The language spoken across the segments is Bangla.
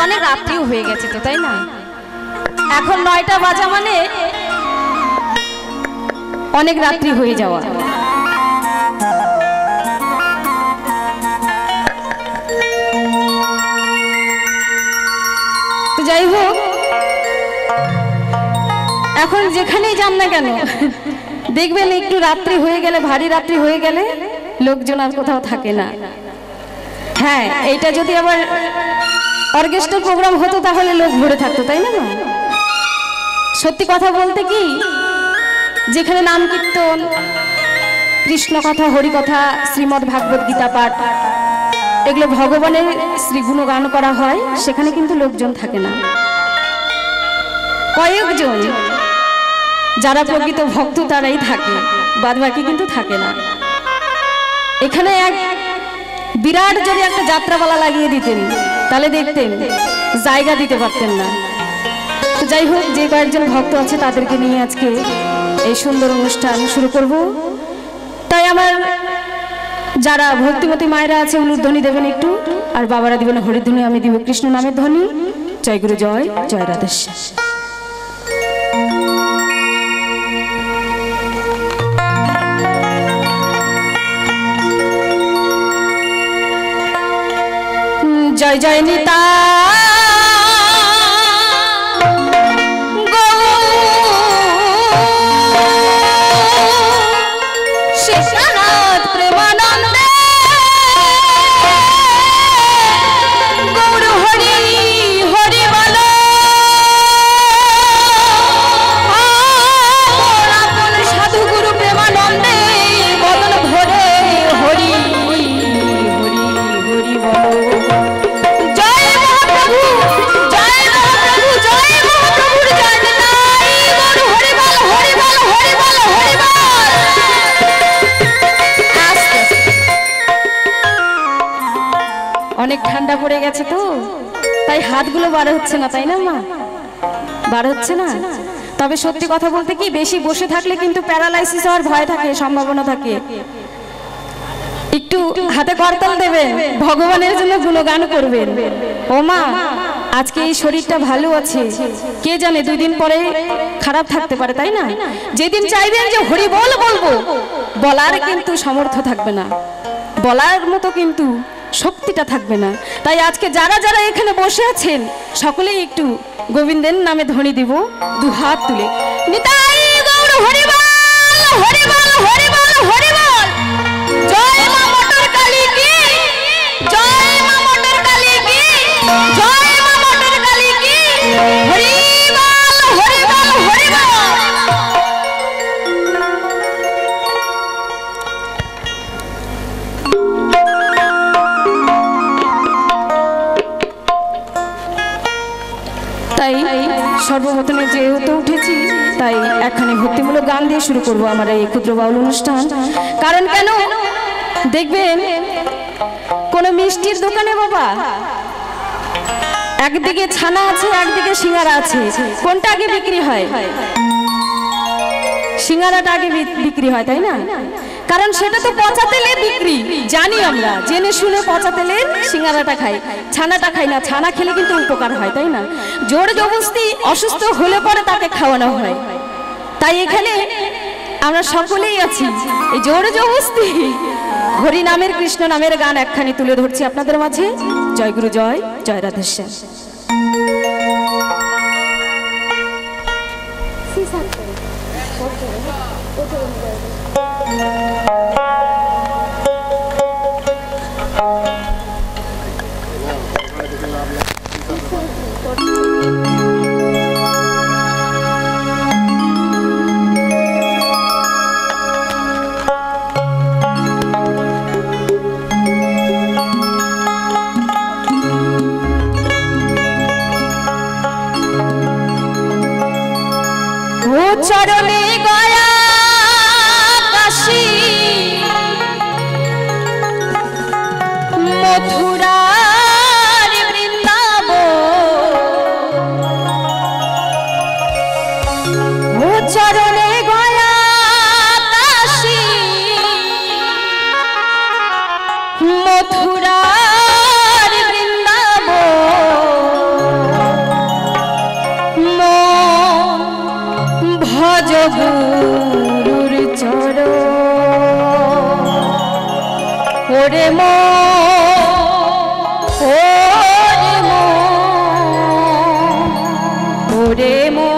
অনেক রাত্রিও হয়ে গেছে তো, তাই না? এখন 9টা বাজা মানে অনেক রাত্রি হয়ে যাওয়া। তো যাই হোক, এখন যেখানেই যান না কেন দেখবেন একটু রাত্রি হয়ে গেলে, ভারী রাত্রি হয়ে গেলে লোকজন আর কোথাও থাকে না। হ্যাঁ, এইটা যদি আবার অর্কেস্ট্রা প্রোগ্রাম হতো তাহলে লোক ভরে থাকতো, তাই না? সত্যি কথা বলতে কি, যেখানে নাম কীর্তন, কৃষ্ণ কথা, হরি কথা, শ্রীমদ্ ভাগবত গীতা পাঠ, এগুলো ভগবানের শ্রীগুণ গান করা হয়, সেখানে কিন্তু লোকজন থাকে না। কয়েকজন যারা প্রকৃত ভক্ত তারাই থাকে, বাদ বাকি কিন্তু থাকে না। এখানে এক বিরাট যদি একটা যাত্রাপালা লাগিয়ে দিতেন তাহলে দেখতেন জায়গা দিতে পারতেন না। তো যাই হোক, যে কয়েকজন ভক্ত আছে তাদেরকে নিয়ে আজকে এই সুন্দর অনুষ্ঠান শুরু করব। তাই আমার যারা ভক্তিমতী মায়েরা আছে উলুর ধ্বনি দেবেন একটু, আর বাবারা দিবেন হরিধ্বনি, আমি দিব কৃষ্ণ নামের ধ্বনি। জয় গুরু, জয় জয় রাধেশ্যাম। জয় জয় নিতা অনেক ঠান্ডা পড়ে গেছে তো, তাই হাতগুলো বার হচ্ছে না, তাই না মা? বার হচ্ছে না। তবে সত্যি কথা বলতে কি, বেশি বসে থাকলে কিন্তু প্যারালাইসিস হওয়ার ভয় থাকে, সম্ভাবনা থাকে। একটু হাতে করতাল দেবেন, ভগবানের জন্য গুণগান করবেন। ও মা, আজকে এই শরীরটা ভালো আছে, কে জানে 2 দিন পরে খারাপ থাকতে পারে, তাই না? যেদিন চাইবেন যে হরি বল বলবো, বলার কিন্তু সামর্থ্য থাকবে না, বলার মতো কিন্তু শক্তিটা থাকবে না। তাই আজকে যারা যারা এখানে বসে আছেন সকলেই একটু গোবিন্দের নামে ধ্বনি দিব 2 হাত তুলে। নিতাই গৌর হরি বল, হরি বল, হরি বল, হরি বল। জয় মা মটর কালী কি, জয় মা মটর কালী কি, জয় মা মটর কালী কি। হরি বল, হরি বল, হরি বল। তাই সর্বপ্রথমে যেহেতু উঠেছি, তাই একখানি ভক্তিমূলক গান দিয়ে শুরু করব আমার এই ক্ষুদ্র বাউল অনুষ্ঠান। কারণ কেন দেখবেন, কোন মিষ্টির দোকানে বাবা একদিকে ছানা আছে, একদিকে সিঙ্গারা আছে, কোনটা আগে বিক্রি হয়? সিঙ্গারাটা আগে বিক্রি হয়, তাই না? কারণ সেটা তো পচা তেলে বিক্রি, জানি আমরা, জেনে শুনে পচা তেলের সিঙ্গারাটা খাই, ছানাটা খাই না। ছানা খেলে কিন্তু উপকার হয়, তাই না? জোর জবরদস্তি অসুস্থ হলে পরে তাকে খাওয়ানো হয়। তাই এখানে আমরা সকলেই আছি, এই জোর জবরদস্তি হরি নামের, কৃষ্ণ নামের গান একখানি তুলে ধরছি আপনাদের মাঝে। জয় গুরু, জয় জয় রাধেশ্যাম। চরণে গয়া কাশী মথুরার বৃন্দাবন, ও চরণে গয়া কাশী মথুরার বৃন্দাবন। ওরে মো ওরে মো ওরে মো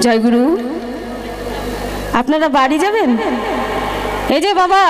জয়গুরু, আপনারা বাড়ি যাবেন? এই যে বাবা,